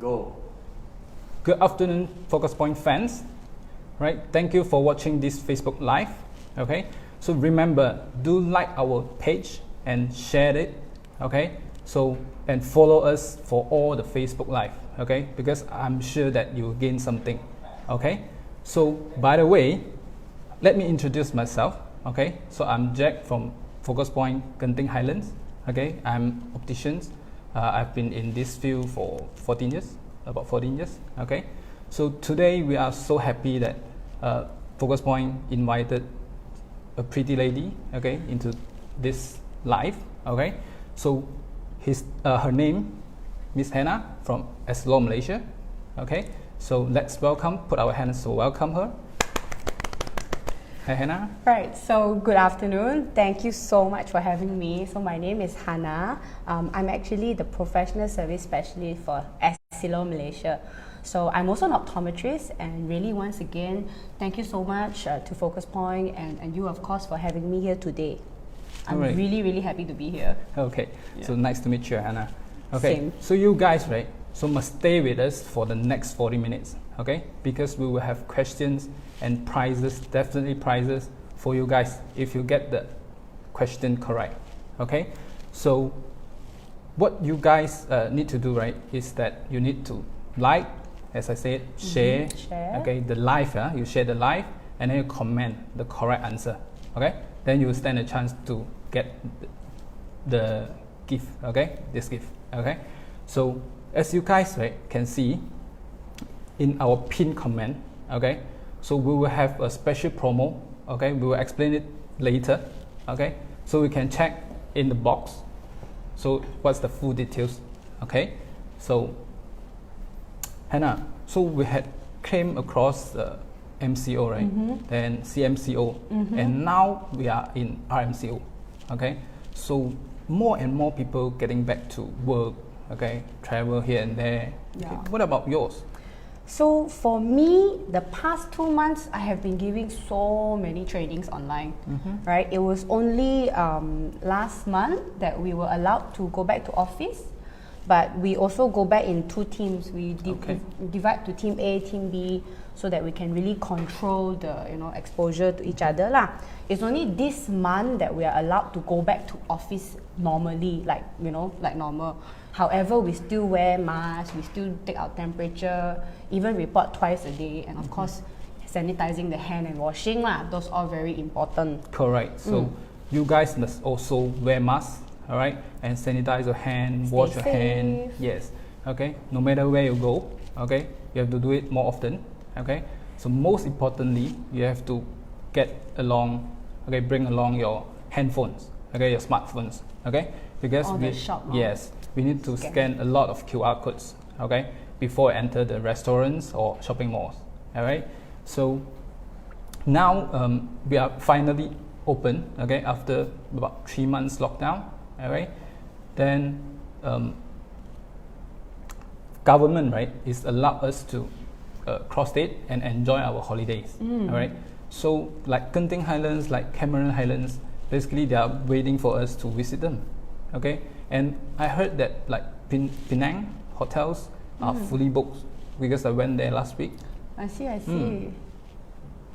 Go. Good afternoon, Focus Point fans. Right, thank you for watching this Facebook Live. Okay, so remember, do like our page and share it. Okay, so and follow us for all the Facebook Live. Okay, because I'm sure that you'll gain something. Okay, so by the way, let me introduce myself. Okay, so I'm Jack from Focus Point Genting Highlands. Okay, I'm optician. I've been in this field for 14 years, about 14 years. Okay, so today we are so happy that Focus Point invited a pretty lady, okay, into this live. Okay, so her name, Miss Hannah from Eslo, Malaysia. Okay, so let's put our hands to welcome her. Hi, Hannah. Right, so good afternoon. Thank you so much for having me. So my name is Hannah. I'm actually the professional service specialist for Eslo, Malaysia. So I'm also an optometrist, and really once again, thank you so much to Focus Point and you of course for having me here today. I'm really happy to be here. Okay, yeah. So nice to meet you, Hannah. Okay, Same. So you guys, right, so must stay with us for the next 40 minutes, okay? Because we will have questions and prizes, definitely prizes for you guys if you get the question correct, okay? So what you guys need to do, right, is that you need to like, as I said, share. Okay, the live, you share the live, and then you comment the correct answer, okay? Then you will stand a chance to get the gift, okay? This gift, okay? So as you guys, right, can see in our pinned comment, okay? So we will have a special promo, okay? We will explain it later, okay? So we can check in the box. So what's the full details, okay? So Hannah, so we had came across MCO, right? Then CMCO, and now we are in RMCO, okay? So more and more people getting back to work, okay? Travel here and there. Yeah. Okay. What about yours? So for me, the past 2 months, I have been giving so many trainings online, right? It was only last month that we were allowed to go back to office, but we also go back in 2 teams. We divide to team A, team B, so that we can really control the exposure to each other lah. It's only this month that we are allowed to go back to office normally, like normal. However, we still wear masks, we still take our temperature, even report twice a day, and of course, sanitizing the hand and washing lah. Those are very important. Correct. So you guys must also wear masks, all right, and sanitize your hand, wash your hand. Yes. Okay. No matter where you go, okay, you have to do it more often. Okay. So most importantly, you have to bring along your handphones, okay, your smartphones, okay, because we need to scan a lot of QR codes, okay, before we enter the restaurants or shopping malls. All right. So now we are finally open, okay, after about 3 months lockdown. All right. Then government, right, is allowed us to cross state and enjoy our holidays. All right. So like Genting Highlands, like Cameron Highlands, basically they are waiting for us to visit them. Okay. And I heard that like Penang hotels are fully booked because I went there last week. I see.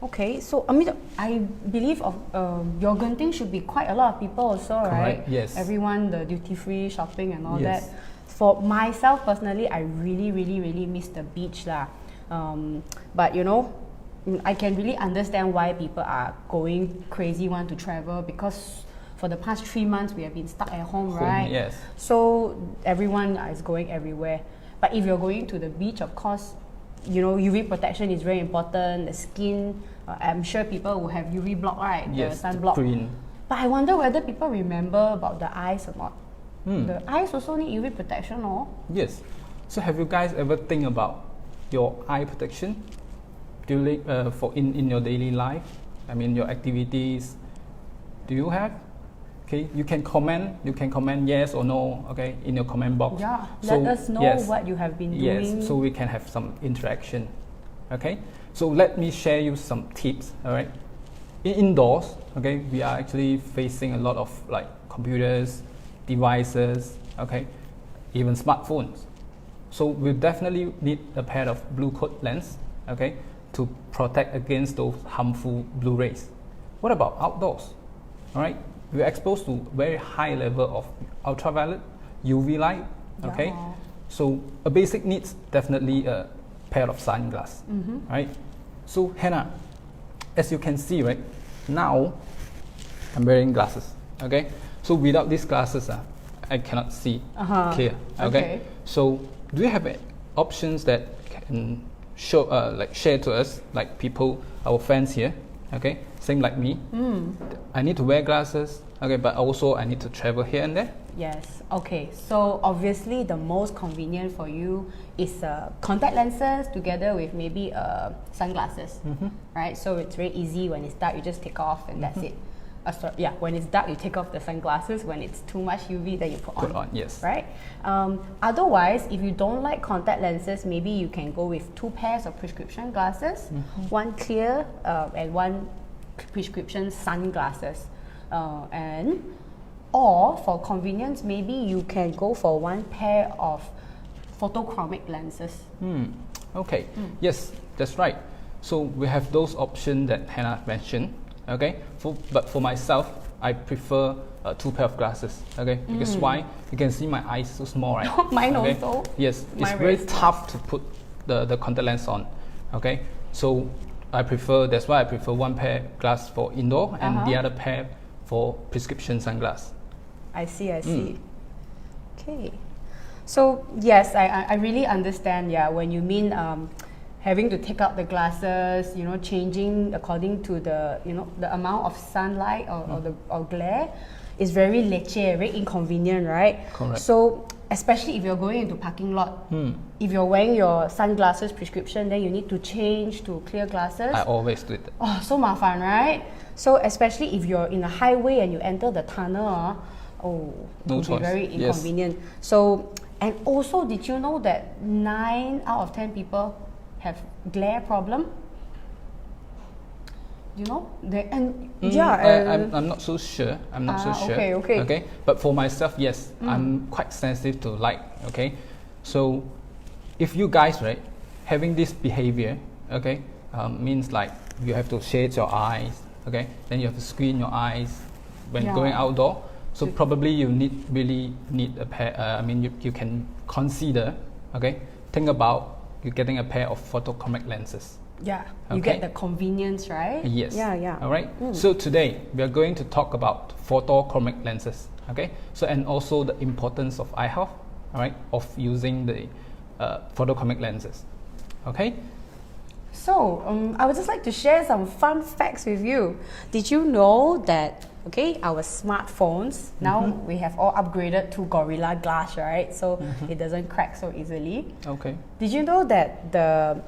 Okay, so I mean, I believe your Genting should be quite a lot of people also, right? Yes. Everyone, the duty-free shopping and all that. For myself personally, I really miss the beach lah. But I can really understand why people are going crazy, want to travel, because for the past 3 months we have been stuck at home, right? Yes. So everyone is going everywhere. But if you're going to the beach, of course, UV protection is very important. The skin, I'm sure people will have UV block, right? Yes, the sunblock. green. But I wonder whether people remember about the eyes or not. The eyes also need UV protection, or? Yes. So have you guys ever think about your eye protection during in your daily life? I mean, your activities. Do you have? Okay, you can comment yes or no, okay, in your comment box. Yeah, so, let us know what you have been doing. Yes, so we can have some interaction. Okay, so let me share you some tips, all right. Indoors, okay, we are actually facing a lot of like computers, devices, okay, even smartphones. So we definitely need a pair of blue coat lens, okay, to protect against those harmful blue rays. What about outdoors? All right, we're exposed to very high level of ultraviolet, UV light, okay. Yeah. So a basic needs definitely a pair of sunglasses, right? So Hannah, as you can see, right, now I'm wearing glasses, okay. So without these glasses, I cannot see clear, okay. So do you have options that can show, like share to us, like people, our fans here, okay, same like me. I need to wear glasses, okay, but also I need to travel here and there. Yes, okay. So obviously the most convenient for you is contact lenses together with maybe sunglasses, right? So it's very easy. When it's dark, you just take off and that's it. Yeah, when it's dark, you take off the sunglasses. When it's too much UV, then you put on. Yes. Right? Otherwise, if you don't like contact lenses, maybe you can go with 2 pairs of prescription glasses, one clear and one prescription sunglasses. Or for convenience, maybe you can go for 1 pair of photochromic lenses. Okay, yes, that's right. So we have those options that Hannah mentioned, okay. But for myself, I prefer 2 pair of glasses, okay. Because why? You can see my eyes so small, right? Mine okay? also. Yes, it's very tough to put the contact lens on, okay. So that's why I prefer 1 pair glass for indoor and the other pair for prescription sunglasses. I see. Okay. So yes, I really understand. Yeah, when you mean having to take out the glasses, changing according to the the amount of sunlight or glare, is very leceh, very inconvenient, right? Correct. So especially if you're going into parking lot, if you're wearing your sunglasses prescription, then you need to change to clear glasses. I always do that. Oh, so mafan, right? So especially if you're in a highway and you enter the tunnel, no choice. Be very inconvenient. Yes. So, and also, did you know that 9 out of 10 people have glare problem? I'm not so sure. I'm not so sure. Okay. But for myself, yes, I'm quite sensitive to light. Okay. So, if you guys, right, having this behavior, okay, means like you have to shade your eyes, okay, then you have to screen your eyes when going outdoor. So probably you really need a pair. You can consider, okay, think about you getting a pair of photochromic lenses. Yeah, you get the convenience, right? Yes. Yeah. All right. So today we are going to talk about photochromic lenses. Okay. So and also the importance of eye health. All right. Of using the photochromic lenses. Okay. So I would just like to share some fun facts with you. Did you know that our smartphones now we have all upgraded to Gorilla Glass, right? So it doesn't crack so easily. Okay. Did you know that the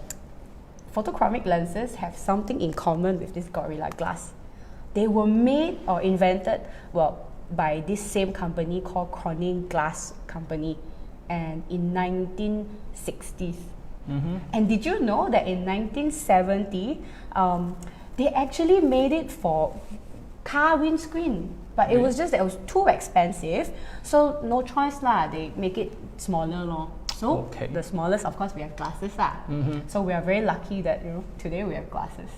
photochromic lenses have something in common with this Gorilla Glass? They were made or invented, by this same company called Corning Glass Company, and in 1960s. And did you know that in 1970, they actually made it for car windscreen, but it was just that it was too expensive, so no choice lah. They make it smaller lor. So the smallest, of course, we have glasses lah. So we are very lucky that today we have glasses.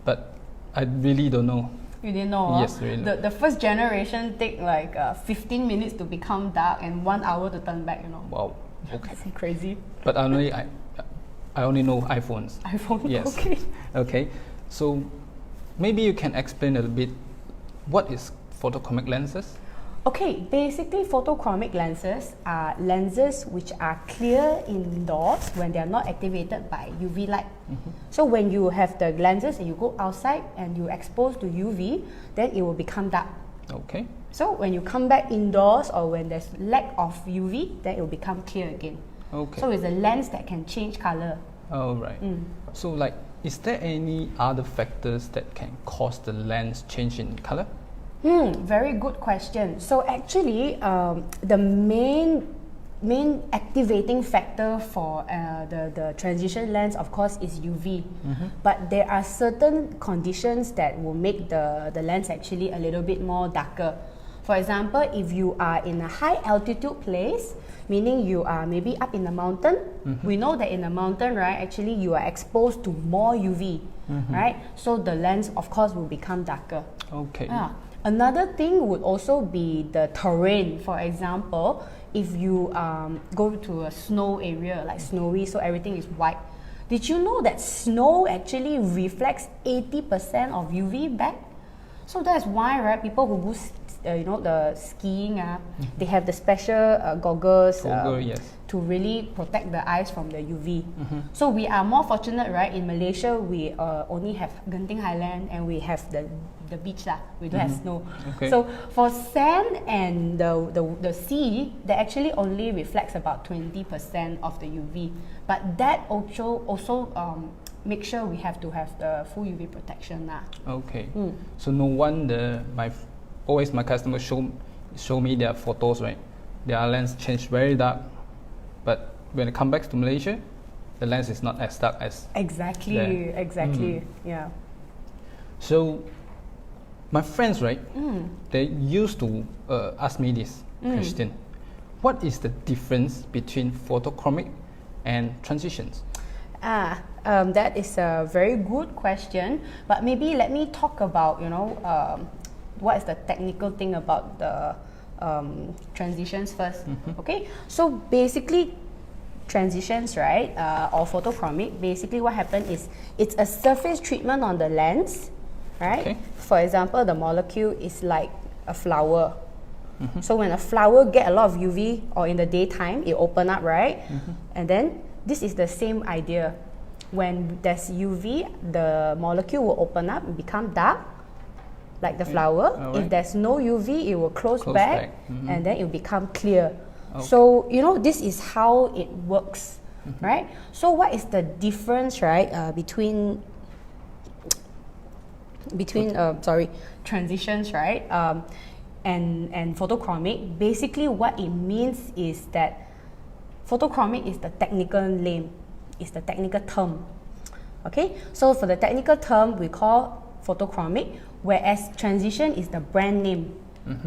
But I really don't know. You didn't know? Yes, really. The first generation take like 15 minutes to become dark and 1 hour to turn back. Wow. Okay. That's crazy. But I only know iPhones. iPhone. Yes. Okay. Okay. So maybe you can explain a little bit what is photochromic lenses? Okay, basically photochromic lenses are lenses which are clear indoors when they are not activated by UV light. So when you have the lenses and you go outside and you expose to UV, then it will become dark. Okay. So when you come back indoors or when there's lack of UV, then it will become clear again. Okay. So it's a lens that can change color. Oh, right. So is there any other factors that can cause the lens change in color? Very good question. So actually, the main activating factor for the transition lens, of course, is UV. But there are certain conditions that will make the lens actually a little bit more darker. For example, if you are in a high altitude place, meaning you are maybe up in the mountain, we know that in the mountain, right, actually you are exposed to more UV, right? So the lens, of course, will become darker. Okay. Yeah. Another thing would also be the terrain. For example, if you go to a snow area, like snowy, so everything is white. Did you know that snow actually reflects 80% of UV back? So that's why, right, people who go, the skiing, they have the special goggles Yes. to really protect the eyes from the UV. So we are more fortunate, right? In Malaysia, we only have Genting Highland and we have the beach lah. We don't have snow. Okay. So for sand and the sea, that actually only reflects about 20% of the UV. But that also make sure we have to have the full UV protection lah. Okay. So no wonder always my customers show me their photos, right? Their lens change very dark, but when it come back to Malaysia, the lens is not as dark as Exactly. there. Exactly. Yeah. So my friends, right? They used to ask me this question: what is the difference between photochromic and transitions? That is a very good question. But maybe let me talk about what is the technical thing about the transitions first. Okay, so basically transitions, right, or photochromic, basically what happens is it's a surface treatment on the lens, right? Okay. For example, the molecule is like a flower. So when a flower get a lot of UV, or in the daytime it open up, right? And then this is the same idea. When there's UV, the molecule will open up and become dark, like the flower. Alright. If there's no UV, it will close back, and then it will become clear. Okay. So, this is how it works, right? So what is the difference, right, between transitions, right, and photochromic? Basically what it means is that photochromic is the technical name, is the technical term. Okay, so for the technical term we call photochromic, whereas transition is the brand name.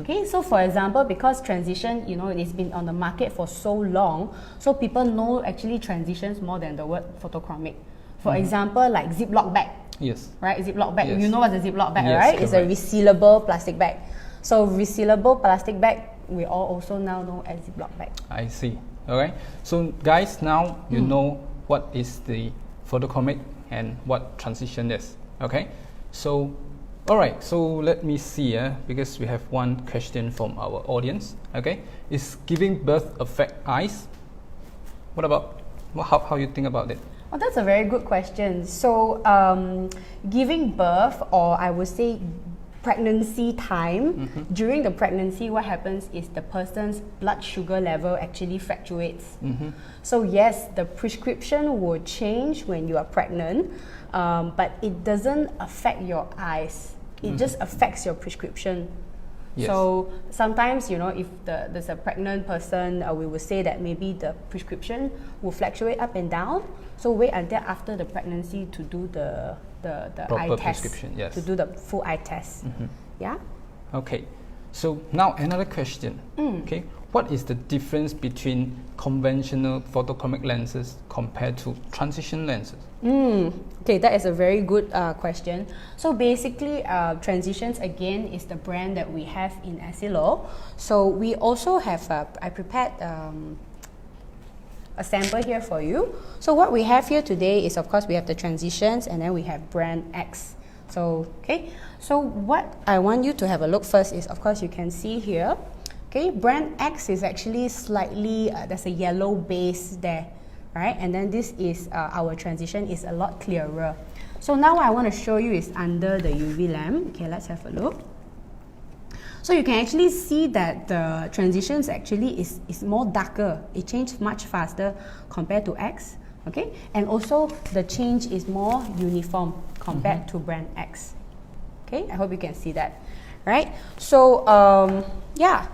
Okay, so for example, because transition, it's been on the market for so long, so people know actually transitions more than the word photochromic. For example, like Ziploc bag. Yes. Right, Ziploc bag. Yes. You know what's a Ziploc bag, Yes, right? It's a correct. resealable plastic bag. So resealable plastic bag, we all also now know as Ziploc bag. I see. Alright. So guys, now you know what is the photochromic and what transition is. Okay. So, alright. So let me see. Because we have one question from our audience. Okay. Is giving birth affect eyes? What about how you think about it? Well, that's a very good question. So, giving birth, or I would say pregnancy time, during the pregnancy, what happens is the person's blood sugar level actually fluctuates. So yes, the prescription will change when you are pregnant, but it doesn't affect your eyes. It just affects your prescription. Yes. So sometimes, if there's a pregnant person, we will say that maybe the prescription will fluctuate up and down. So wait until after the pregnancy to do the eye Proper test, prescription, yes. to do the full eye test. Yeah. Okay. So now another question. Okay. What is the difference between conventional photochromic lenses compared to transition lenses? Okay, that is a very good question. So basically, Transitions again is the brand that we have in Essilor. So we also have, I prepared a sample here for you. So what we have here today is, of course, we have the Transitions, and then we have brand X. So, okay, so what I want you to have a look first is, of course, you can see here, okay, brand X is actually slightly, there's a yellow base there, right? And then this is, our transition is a lot clearer. So now what I want to show you is under the UV lamp. Okay, let's have a look. So you can actually see that the transitions actually is more darker. It changed much faster compared to X, okay? And also the change is more uniform compared to brand X. Okay, I hope you can see that, right? So yeah,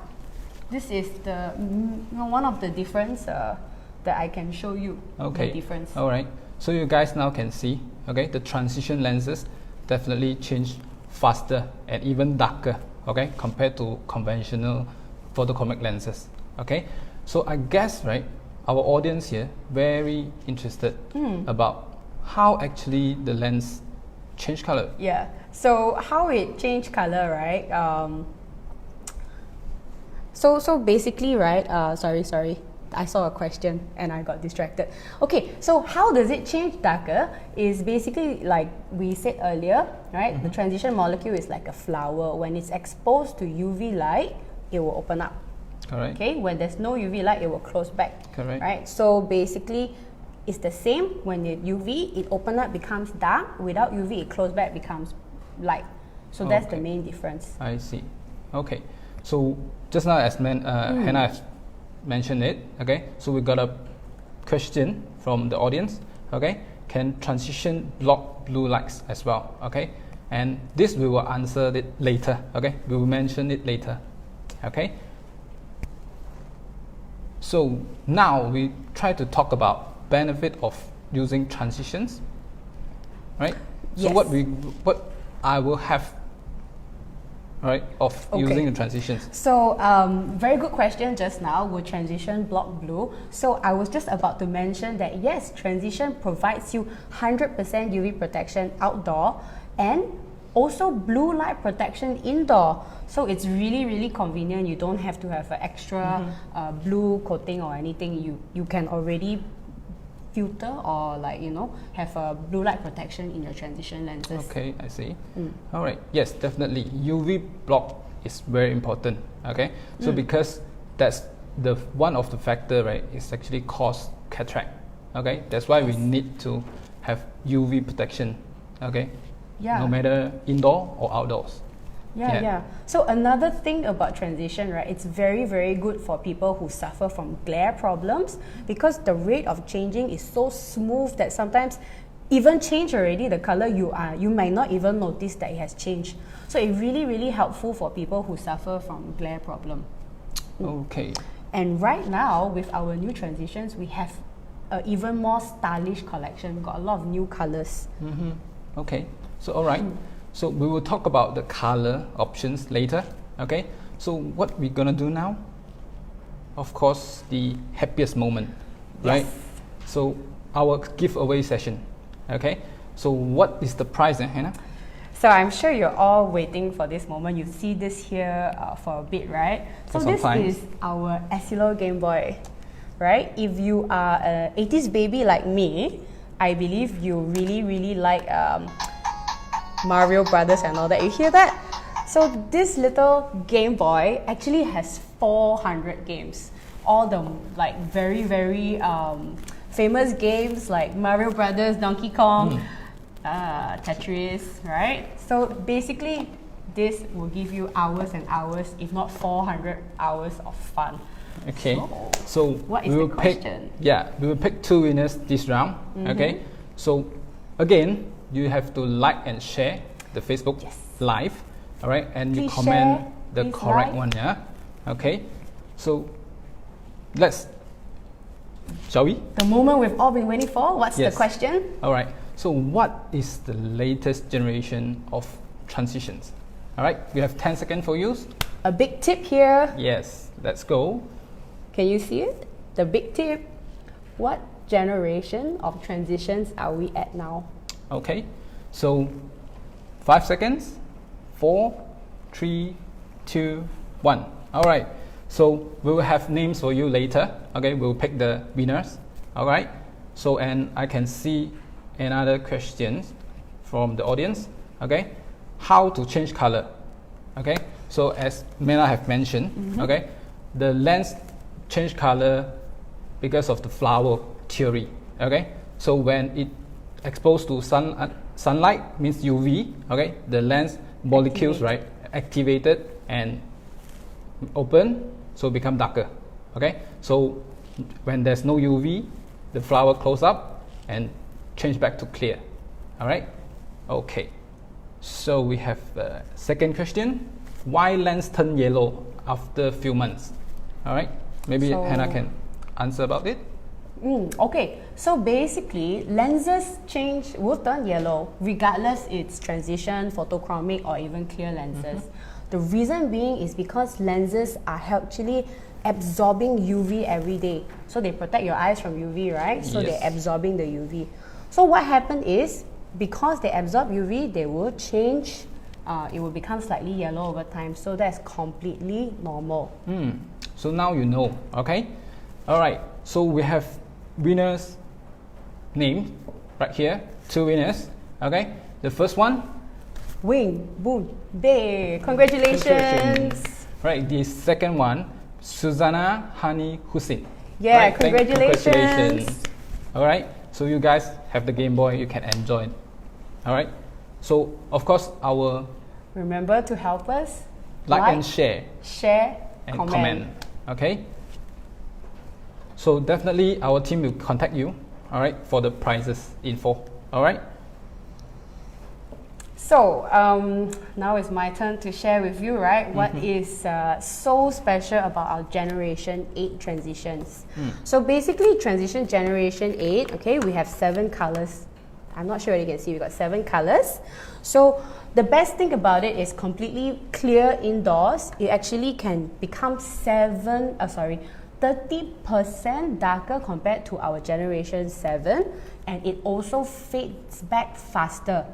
this is the one of the difference that I can show you. Okay. The difference. All right. So you guys now can see, okay, the transition lenses definitely change faster and even darker okay, compared to conventional photochromic lenses. Okay, so I guess, right, our audience here very interested about how actually the lens change color. Yeah. So how it change color, right? So basically, right? Sorry. I saw a question and I got distracted. Okay, so how does it change darker? Is basically like we said earlier, right? The transition molecule is like a flower. When it's exposed to UV light, it will open up. Correct. Okay, when there's no UV light, it will close back. Correct. Right. So basically, it's the same. When the UV, it open up becomes dark. Without UV, it close back becomes light. So that's the main difference. I see. Okay. So just now, as Hannah has mentioned it, okay, so we got a question from the audience, okay, can transition block blue lights as well, okay, and this we will answer it later, okay, we will mention it later, okay. So now we try to talk about benefit of using transitions, right? So Yes. what I will have, right, of using the transitions. So, very good question just now. Will transition block blue? So, I was just about to mention that yes, transition provides you 100% UV protection outdoor and also blue light protection indoor. So, it's really, really convenient. You don't have to have an extra blue coating or anything. You can already filter or have a blue light protection in your transition lenses. Okay, I see. All right. Yes, definitely. UV block is very important. Okay. So because that's the one of the factor, right, is actually cause cataract. Okay. That's why we need to have UV protection. Okay. Yeah. No matter indoor or outdoors. Yeah. So another thing about transition, right, it's very, very good for people who suffer from glare problems because the rate of changing is so smooth that sometimes even change already the color you might not even notice that it has changed. So it's really, really helpful for people who suffer from glare problem. Okay. And right now with our new transitions, we have an even more stylish collection. We've got a lot of new colors. Okay. So all right. So we will talk about the color options later, okay? So what we're gonna do now, of course, the happiest moment, right? So our giveaway session, okay? So what is the prize, Hannah? So I'm sure you're all waiting for this moment. You see this here for a bit, right? So this is our Essilor Game Boy, right? If you are an 80s baby like me, I believe you really, really like Mario Brothers and all that. You hear that? So this little Game Boy actually has 400 games. All the very, very famous games like Mario Brothers, Donkey Kong, Tetris, right? So basically, this will give you hours and hours, if not 400 hours of fun. Okay. So what is the question? We will pick two winners this round. Okay. So again, you have to like and share the Facebook Live, all right, and Please you comment share, the correct one, yeah. Okay, so shall we? The moment we've all been waiting for. What's the question? All right. So what is the latest generation of transitions? All right. We have 10 seconds for use. A big tip here. Yes. Let's go. Can you see it? The big tip. What generation of transitions are we at now? Okay, so 5 seconds, 4, 3, 2, 1. All right, so we will have names for you later. Okay, we'll pick the winners. All right, so and I can see another question from the audience. Okay, how to change color? Okay, so as Mena have mentioned, okay, the lens change color because of the flower theory. Okay, so when it exposed to sunlight means UV, okay, the lens molecules activated and open, so become darker. Okay, so when there's no UV, the flower close up and change back to clear. All right, okay, so we have the second question: why lens turn yellow after a few months? All right, maybe Hannah can answer about it. Okay, so basically lenses will turn yellow regardless it's transition, photochromic or even clear lenses. The reason being is because lenses are actually absorbing UV every day. So they protect your eyes from UV, right? So they're absorbing the UV. So what happened is, because they absorb UV, they will change, it will become slightly yellow over time. So that's completely normal. So now you know, okay? Alright, so we have winners name right here, 2 winners, okay? The first one, Wing, boom, day. Congratulations. Right, the second one, Susanna Hani Hussein. Yeah, right, congratulations. Alright, so you guys have the Game Boy, you can enjoy it. Alright, so of course our... Remember to help us. Like and share. Share and comment. Okay? So definitely our team will contact you, alright, for the prizes info. Alright? So, now it's my turn to share with you, right, what is so special about our Generation 8 transitions. So basically, transition Generation 8, okay, we have 7 colors. I'm not sure whether you can see, we got 7 colors. So the best thing about it is completely clear indoors. It actually can become 30% darker compared to our Generation 7, and it also fades back faster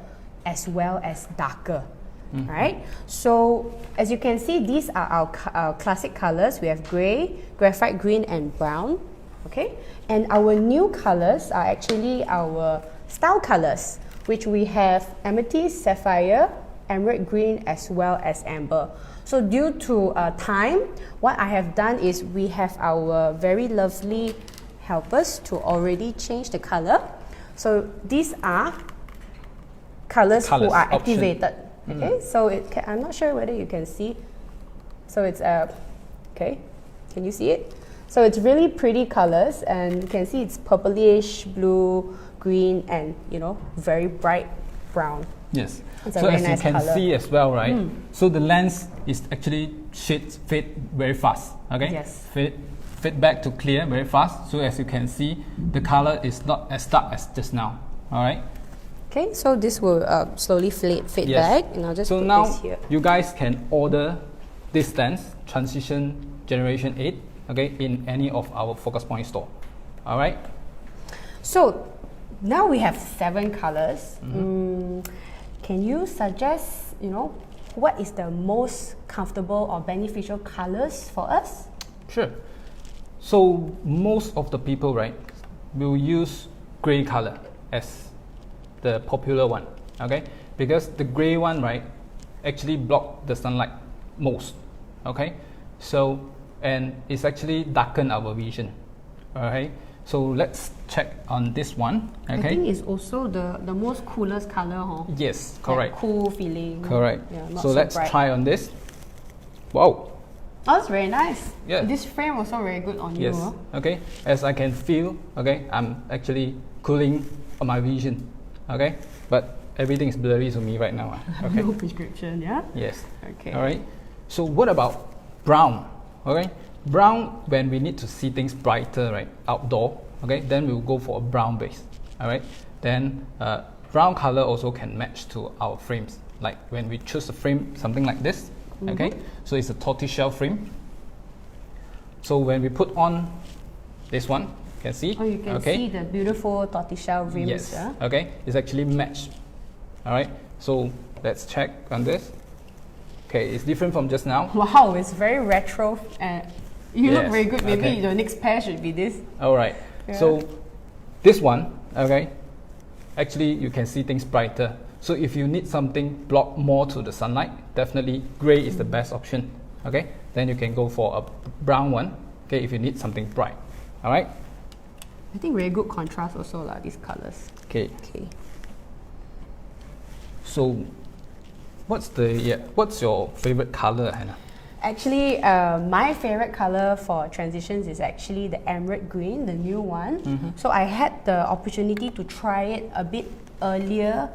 as well as darker, right? So as you can see, these are our classic colors. We have gray, graphite green, and brown, okay? And our new colors are actually our style colors, which we have amethyst, sapphire, emerald green, as well as amber. So due to time, what I have done is we have our very lovely helpers to already change the color. So these are colors who are activated. Okay, so I'm not sure whether you can see. So it's okay, can you see it? So it's really pretty colors, and you can see it's purplish, blue, green, and very bright brown. Yes. It's so as nice you can color. see as well, right? So the lens is actually fade very fast. Okay. Yes. Fade back to clear very fast. So as you can see, the color is not as dark as just now. All right. Okay, so this will slowly fade back, and I'll just so put now this here. You guys can order this lens, Transition Generation 8, okay, in any of our Focus Point store. All right. So now we have 7 colors. Can you suggest, what is the most comfortable or beneficial colors for us? Sure. So most of the people, right, will use gray color as the popular one, okay? Because the gray one, right, actually block the sunlight most, okay? So, and it's actually darken our vision, okay? So let's check on this one, okay? I think it's also the most coolest color, huh? Yes, correct. That cool feeling. Correct. Yeah, not so let's bright. try on this. Wow. Oh, that's very nice. Yeah. This frame also very good on you. Yes. Huh? Okay. As I can feel, okay, I'm actually cooling on my vision. Okay. But everything is blurry to me right now. Okay. No prescription, yeah? Yes. Okay. All right. So what about brown? Okay. Brown, when we need to see things brighter, right, outdoor. Okay. Then we'll go for a brown base. All right. Then brown color also can match to our frames. Like when we choose a frame, something like this. Okay. So it's a tortoiseshell frame. So when we put on this one, you can see. Oh, you can see the beautiful tortoiseshell rims. Yes. Yeah? Okay. It's actually matched. All right. So let's check on this. Okay, it's different from just now. Wow, it's very retro. You look Yes, very good. Maybe okay. the next pair should be this. All right. Yeah. So this one, okay, actually you can see things brighter. So if you need something block more to the sunlight, definitely gray is the best option. Okay. Then you can go for a brown one. Okay, if you need something bright. All right. I think very good contrast also lah, these colors. Okay. Okay. So what's your favorite color, Hannah? Actually, my favorite color for transitions is actually the emerald green, the new one. So I had the opportunity to try it a bit earlier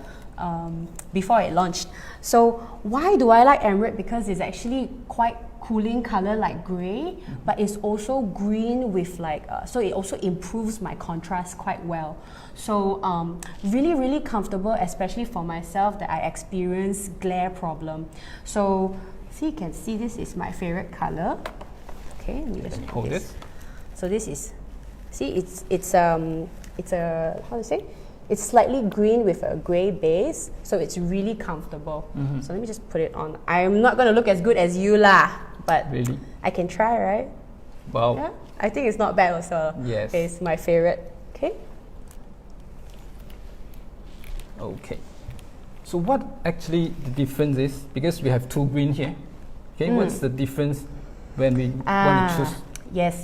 before it launched. So why do I like emerald? Because it's actually quite cooling color like gray, but it's also green with like, so it also improves my contrast quite well. So really, really comfortable, especially for myself that I experience glare problem. So See, you can see this is my favorite color. Okay, let me just hold this. So this is, see, it's a, how to say? It's slightly green with a grey base, so it's really comfortable. So let me just put it on. I'm not going to look as good as you lah, but really? I can try, right? Well, yeah, I think it's not bad also. Yes. It's my favorite. Okay. Okay. So what actually the difference is, because we have two green here. Okay, what's the difference when we want to choose?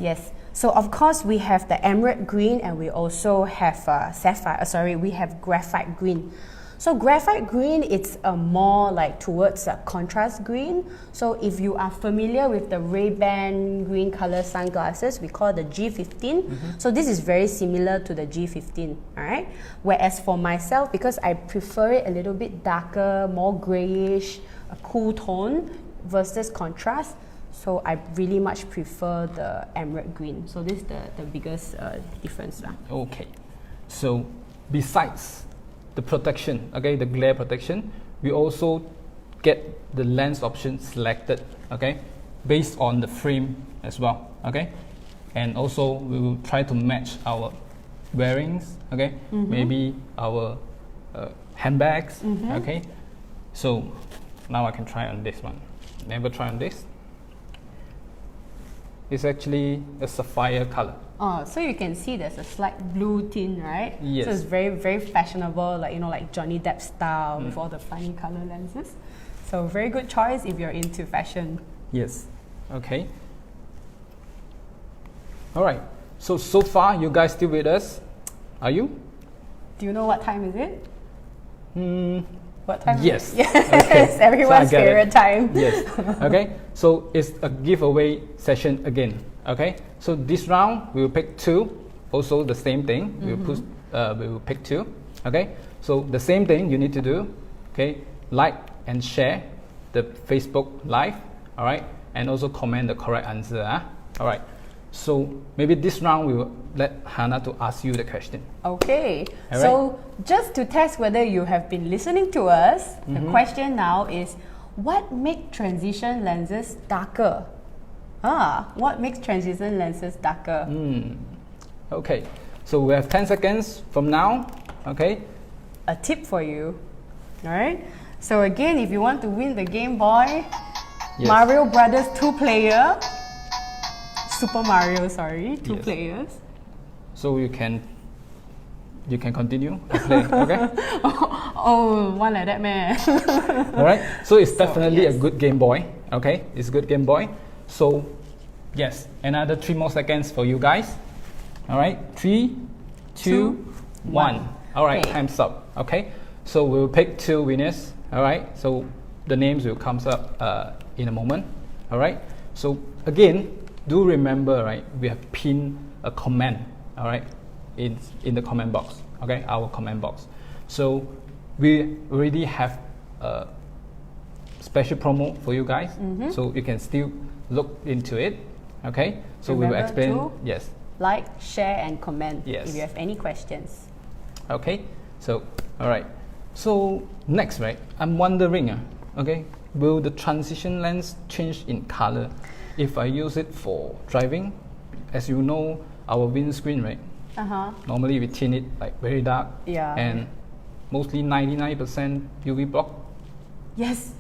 Yes. So of course we have the emerald green and we also have we have graphite green. So graphite green, it's more like towards a contrast green. So if you are familiar with the Ray-Ban green color sunglasses, we call the G15. So this is very similar to the G15, all right? Whereas for myself, because I prefer it a little bit darker, more grayish, a cool tone versus contrast, so I really much prefer the emerald green. So this is the biggest difference. Okay. So besides the protection, okay, the glare protection, we also get the lens option selected, okay, based on the frame as well, okay, and also we will try to match our wearings, okay, maybe our handbags, okay. So now I can try on this one. Never try on this. It's actually a sapphire color. Oh, so you can see there's a slight blue tint, right? Yes. So it's very, very fashionable, like, you know, like Johnny Depp style with all the funny color lenses. So very good choice if you're into fashion. Yes. Okay. All right. So far, you guys still with us? Are you? Do you know what time is it? What time? Yes. Yes, Okay. everyone's So I get favorite it. time. Yes. Okay. So it's a giveaway session again. Okay. So this round we will pick two. Also the same thing. We will pick two. Okay. So the same thing you need to do. Okay. Like and share the Facebook Live. All right. And also comment the correct answer. All right. So maybe this round we will let Hannah to ask you the question. Okay, All so just to test whether you have been listening to us, the question now is, what makes transition lenses darker? What makes transition lenses darker? Okay, so we have 10 seconds from now. Okay. A tip for you. All right. So again, if you want to win the Game Boy, Yes. Mario Brothers 2-player. Super Mario, sorry, two Yes. players. So you can continue to play, okay? Oh, one like that, man. All right. So it's definitely yes. a good Game Boy. Okay, it's a good Game Boy. So yes, another 3 more seconds for you guys. All right, 3, 2, 1. All right, Okay. time's up. Okay, so we'll pick two winners. All right. So the names will come up in a moment. All right. So again, do remember, right? We have pinned a comment. All right, in the comment box. Okay, our comment box. So we already have a special promo for you guys, so you can still look into it. Okay, so we will Remember explain. to Yes. Like, share, and comment Yes. if you have any questions. Okay. So all right. So next, right? I'm wondering. Okay, will the transition lens change in color if I use it for driving? As you know, our windscreen, right? Normally we tint it like very dark. Yeah. And mostly 99% UV block. Yes.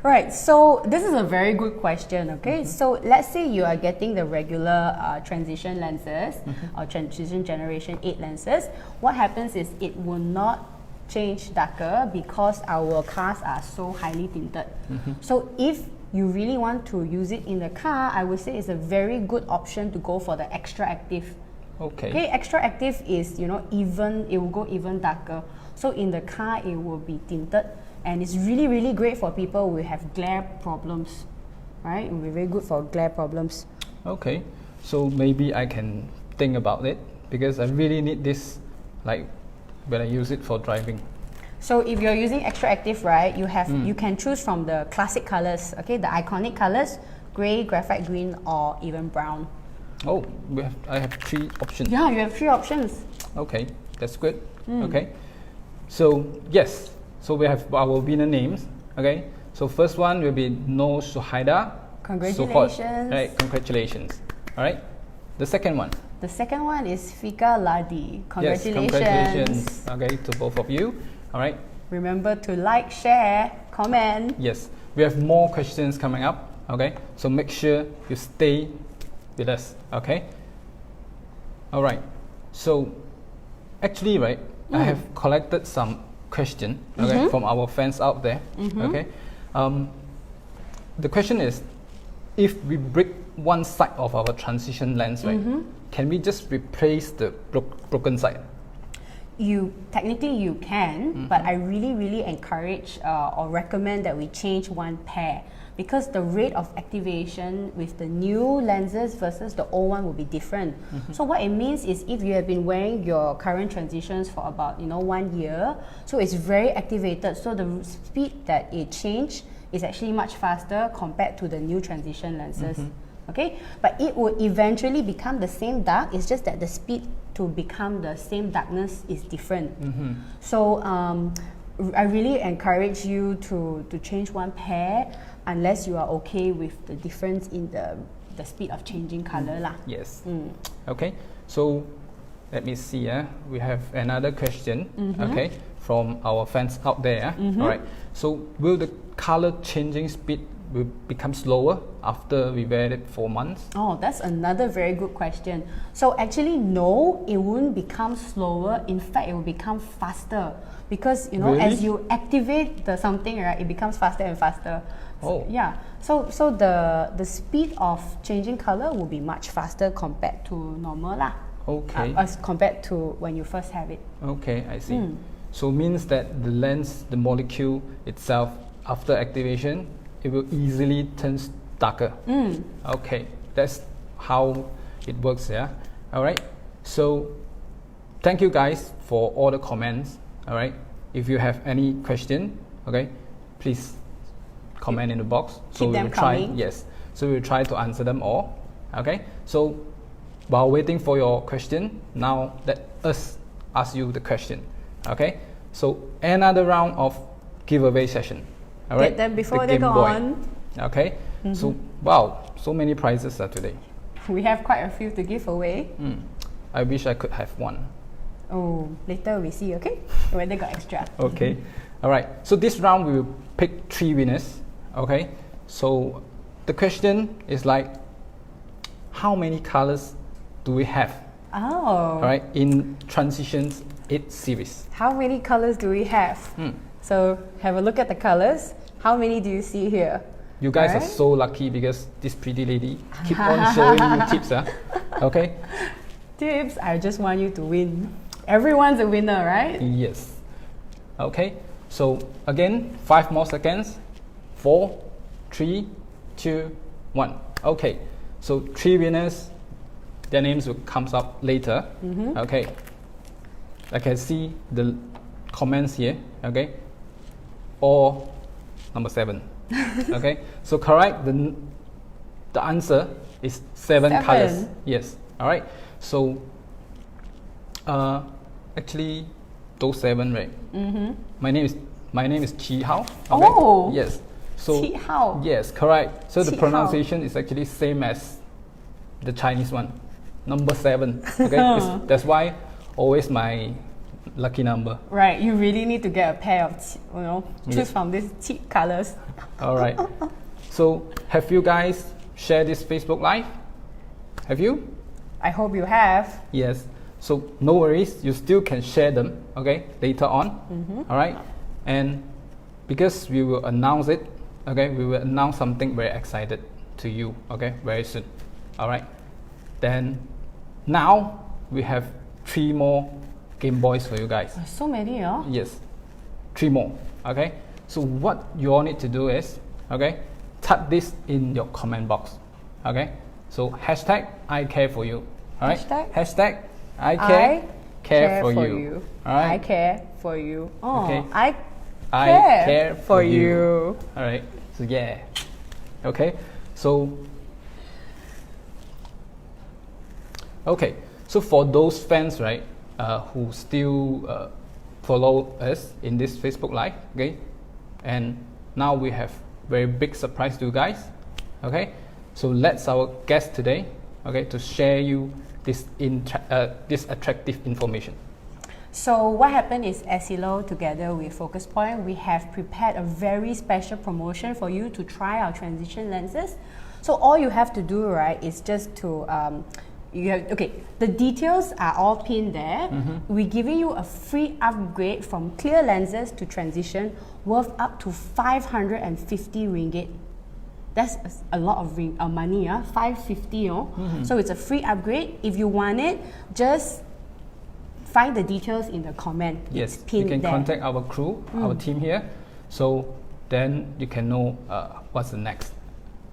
Right. So this is a very good question. Okay. So let's say you are getting the regular transition lenses or transition generation 8 lenses. What happens is it will not change darker because our cars are so highly tinted. So if you really want to use it in the car, I would say it's a very good option to go for the extra active. Okay, extra active is, you know, it will go even darker. So in the car, it will be tinted, and it's really, really great for people who have glare problems, right? It will be very good for glare problems. Okay, so maybe I can think about it because I really need this, like when I use it for driving. So if you're using extra active, right, you can choose from the classic colors, okay, the iconic colors, gray, graphite green, or even brown. Oh, I have 3 options. Yeah, you have 3 options. Okay, that's good. Okay, so yes, so we have our winner names. Okay, So first one will be No Suhaida. Congratulations. Right, congratulations. All right. The second one. The second one is Fika Ladi. Congratulations. Yes, congratulations. Okay, to both of you. All right. Remember to like, share, comment. Yes, we have more questions coming up. Okay, so make sure you stay with us. Okay. All right. So actually, right, I have collected some questions. Okay, from our fans out there. Okay. The question is, if we break one side of our transition lens, right, can we just replace the broken side? Technically you can, but I really encourage or recommend that we change one pair, because the rate of activation with the new lenses versus the old one will be different. So what it means is, if you have been wearing your current transitions for about 1 year, so it's very activated, so the speed that it changed is actually much faster compared to the new transition lenses. Okay, but it will eventually become the same dark. It's just that the speed to become the same darkness is different. So I really encourage you to change one pair, unless you are okay with the difference in the speed of changing color lah. Yes. Okay, so let me see. We have another question. Okay, from our fans out there. All right. So will the color changing speed will become slower after we wear it for months? Oh, that's another very good question. So actually, no, it won't become slower. In fact, it will become faster, because Really? as you activate the something, right, it becomes faster and faster. Oh. Yeah. So the speed of changing color will be much faster compared to normal lah. Okay. As compared to when you first have it. Okay, I see. So means that the lens, the molecule itself, after activation, it will easily turn darker. Okay, that's how it works. Yeah. All right. So thank you guys for all the comments. All right. If you have any question, okay, please comment in the box. So Keep we them will try. coming. Yes. So we will try to answer them all. Okay. So while waiting for your question, now let us ask you the question. Okay. So another round of giveaway session. All right. Then before The they Game go Boy. on, Okay. So wow, so many prizes today. we have quite a few to give away. I wish I could have one. Oh, later we see, okay? Whether got extra. Okay. All right. So this round we will pick 3 winners. Okay. So the question is like, how many colors do we have? Oh. All right. In Transitions 8 series. How many colors do we have? So have a look at the colors. How many do you see here? You guys are Alright. so lucky, because this pretty lady keep on showing you tips. Okay. Tips, I just want you to win. Everyone's a winner, right? Yes. Okay. So again, 5 more seconds. 4, 3, 2, 1. Okay. So 3 winners. Their names will comes up later. Okay. I can see the comments here. Okay. Or number 7. Okay. So correct. The answer is 7 7. colors. Yes. All right. So actually, those 7, right? My name is Chi Hao. Okay? Oh. Yes. So Chi Hao. yes, correct. So the Chi Hao. pronunciation is actually same as the Chinese one, number 7. Okay. That's why always my lucky number. Right, you really need to get a pair of, choose Yes. from these cheap colors. All right. So have you guys shared this Facebook Live? Have you? I hope you have. Yes. So no worries, you still can share them, okay, later on. All right. And because we will announce it, okay, we will announce something very excited to you, okay, very soon. All right. Then now we have 3 more Game Boys for you guys. There's so many, huh? Yes, 3 more. Okay. So what you all need to do is, okay, type this in your comment box. Okay. So hashtag I care for you. All right. Hashtag I care for you. All right. I care for you. Oh, Okay. I I care for you. All right. So yeah. Okay. So okay. So for those fans, right, who still follow us in this Facebook Live, okay, and now we have very big surprise to you guys. Okay, so let's our guest today, okay, to share you this this attractive information. So what happened is Essilor together with Focus Point, we have prepared a very special promotion for you to try our transition lenses. So all you have to do, right, is just to the details are all pinned there. We're giving you a free upgrade from clear lenses to transition worth up to 550 ringgit. That's a lot of money, 550, So it's a free upgrade. If you want it, just find the details in the comment. Yes, it's pinned you can there. contact our crew, our team here, so then you can know what's the next.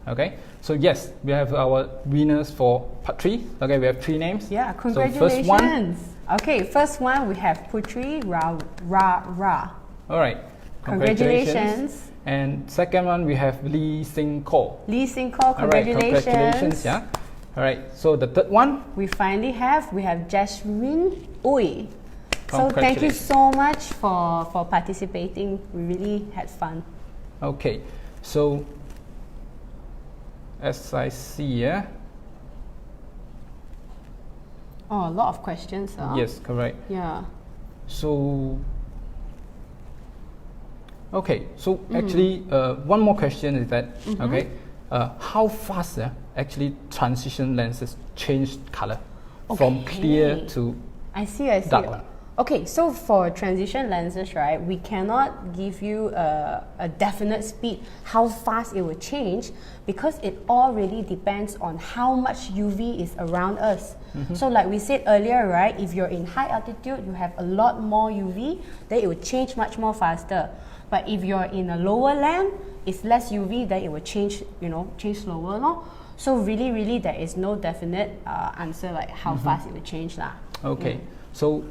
Okay, so yes, we have our winners for part 3. Okay, we have 3 names. Yeah, congratulations. So first one. Okay, first one we have Putri Ra. All right, Congratulations. And second one we have Lee Sing Ko. Lee Sing Ko, All right, congratulations. congratulations. Yeah. All right. So the third one. We have Jasmine Ui. So thank you Congratulations. so much for participating. We really had fun. Okay. So as I see, yeah. Oh, a lot of questions. Yes, correct. Yeah. So okay. So actually, one more question is that okay, how fast actually transition lenses change color from clear to I see. dark one? Okay, so for transition lenses, right, we cannot give you a definite speed, how fast it will change, because it all really depends on how much UV is around us. So like we said earlier, right, if you're in high altitude, you have a lot more UV, then it will change much more faster. But if you're in a lower land, it's less UV, then it will change, change slower. No? So really, there is no definite answer like how fast it will change. Okay, so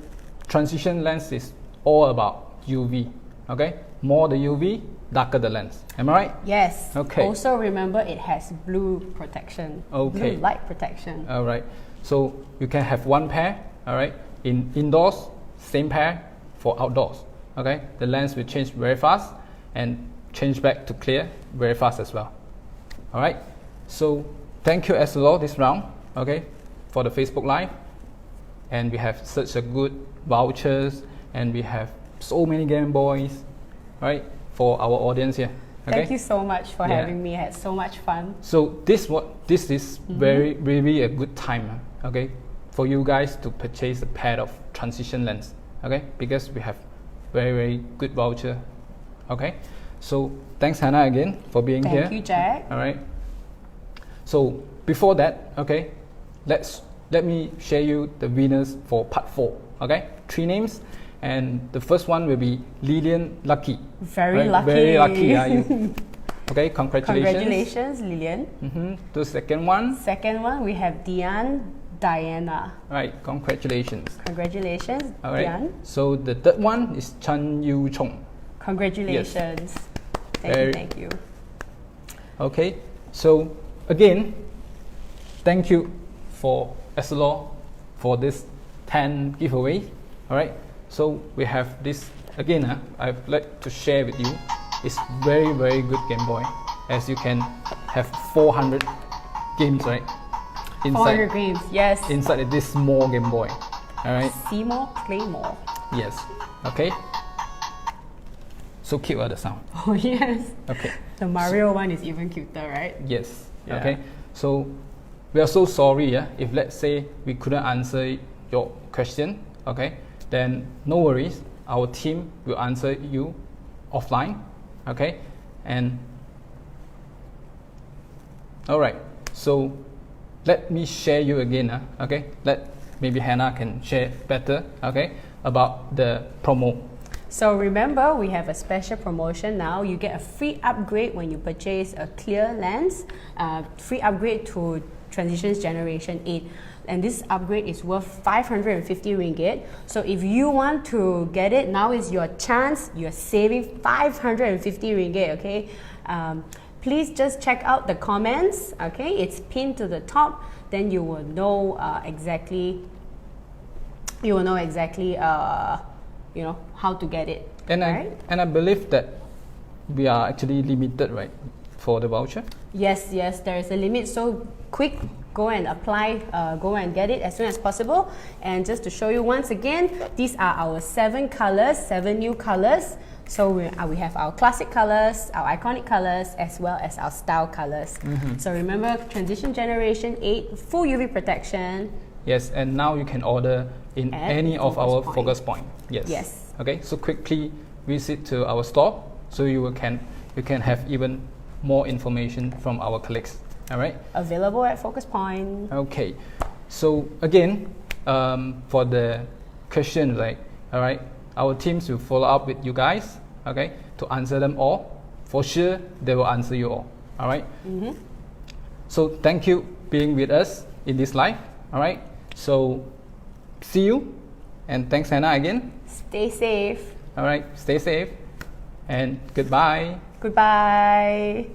transition lens is all about UV. Okay, more the UV, darker the lens. Am I right? Yes. Okay. Also remember it has blue protection. Okay. Blue light protection. All right. So you can have one pair. All right. In indoors, same pair for outdoors. Okay. The lens will change very fast and change back to clear very fast as well. All right. So thank you Essilor this round. Okay, for the Facebook Live, and we have such a good vouchers, and we have so many Game Boys, right, for our audience here. Okay? Thank you so much for having me. I had so much fun. So this is really a good time, okay, for you guys to purchase a pair of transition lens, okay, because we have very good voucher, okay. So thanks Hannah again for being here. Thank you, Jack. All right. So before that, okay, let me share you the winners for part 4. Okay, 3 names, and the first one will be Lillian Lucky. Very lucky. Very lucky are you? Okay, congratulations. Congratulations, Lillian. The second one. Second one, we have Diana. Right, congratulations. Congratulations, All right. Diane. So the third one is Chan Yu Chong. Congratulations. Yes. Thank you. Okay, so again, thank you for Essilor for this 10 giveaway. All right, so we have this again. I'd like to share with you. It's very good Game Boy, as you can have 400 games, right? 400 games, yes. Inside this small Game Boy. All right. See more, play more. Yes. Okay. So cute, the sound. Oh yes. Okay. The Mario one is even cuter, right? Yes. Yeah. Okay. So we are so sorry, if let's say we couldn't answer your question, okay, then no worries. Our team will answer you offline, okay, and all right. So let me share you again, okay. Maybe Hannah can share better, okay, about the promo. So remember, we have a special promotion now. You get a free upgrade when you purchase a clear lens, free upgrade to Transitions Generation 8. And this upgrade is worth 550 ringgit. So if you want to get it, now is your chance. You're saving 550 ringgit, okay? Please just check out the comments, okay? It's pinned to the top. Then you will know exactly, how to get it. And right? I believe that we are actually limited, right, for the voucher? Yes, yes, there is a limit. So quick, go and apply, go and get it as soon as possible. And just to show you once again, these are our 7 colors, 7 new colors. So we have our classic colors, our iconic colors, as well as our style colors. So remember, transition generation 8, full UV protection. Yes, and now you can order in any of our focus point. Yes. Yes. Okay, so quickly visit to our store so you can have even more information from our colleagues. All right. Available at Focus Point. Okay. So again, for the question, like, all right, our teams will follow up with you guys. Okay, to answer them all. For sure, they will answer you all. All right. So thank you being with us in this live. All right. So see you, and thanks Hannah again. Stay safe. All right. Stay safe, and goodbye. Goodbye.